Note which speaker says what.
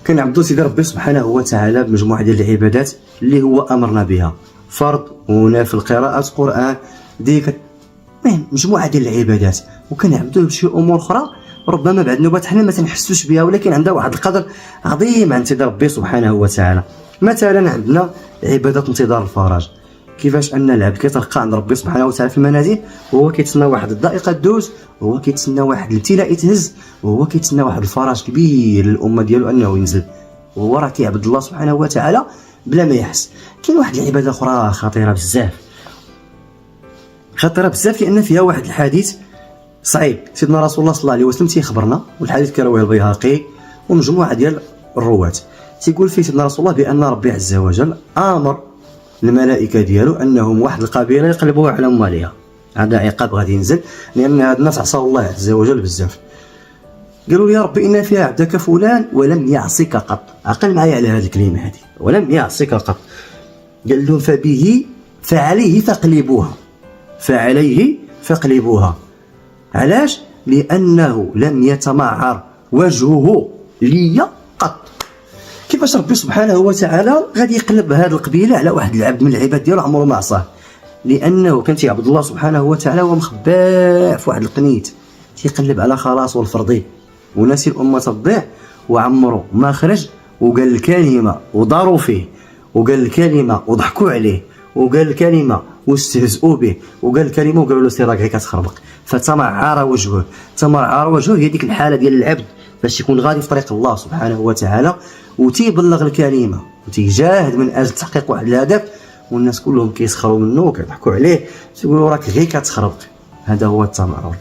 Speaker 1: كنعبدوا سيدي ربي سبحانه وتعالى بمجموعه ديال العبادات اللي هو امرنا بها، فرض ونافل، قراءه قران، ذكر، المهم مجموعه ديال العبادات. وكنعبدوه بشي امور اخرى ربما بعد نوبات حنا ما تنحسوش بها، ولكن عندها واحد القدر عظيم عند سيدي ربي سبحانه وتعالى. مثلا عندنا عباده انتظار الفرج، كيفاش ان العبد كيترقى عند ربي سبحانه وتعالى في المنازل وهو كيتسنى واحد الضائقه دوز، وهو كيتسنى واحد الابتلاء يتهز، وهو كيتسنى واحد الفرج كبير للامه ديالو انه ينزل، وهو راه كيعبد الله سبحانه وتعالى بلا ما يحس. كاين واحد العباده اخرى خطيره بزاف لان فيها واحد الحديث صعيب. سيدنا رسول الله صلى الله عليه وسلم تيخبرنا، والحديث كرواه البيهقي ومجموعه ديال الرواة، تيقول فيه سيدنا رسول الله بان ربي عز وجل امر الملائكه ديالو انهم واحد القبيله يقلبوها على مالها، هذا عقاب غادي ينزل لان هاد الناس عصاو الله عز وجل بزاف. قالوا يا ربي ان فيها عبدك فلان ولم يعصك قط، عقل معايا على هذه الكلمه هذه، ولم يعصك قط. قال لهم فعليه فاقلبوها. علاش؟ لانه لم يتمعر وجهه لي قط. كيفاش ربي سبحانه وتعالى غادي يقلب هذه القبيله على واحد العبد من العباد ديالو عمره ما عصاه؟ لانه كان تيعبد الله سبحانه وتعالى ومخباه في واحد القنيت، تيقلب على خلاص والفرضي وناسي الامه تضيع، وعمره ما خرج وقال الكلمه وداروا فيه، وقال الكلمه وضحكوا عليه، وقال الكلمه واستهزئوا به، وقال الكلمه وقالوا له سير راك كتخربق. فتمعر وجهه هي ديك الحاله ديال العبد باش يكون غادي في طريق الله سبحانه وتعالى وتيبلغ الكلمه وتيجاهد من اجل تحقيق واحد الهدف، والناس كلهم كيسخروا منه وكيضحكوا عليه، تيقولوا راك غير كتخربق. هذا هو التمعر.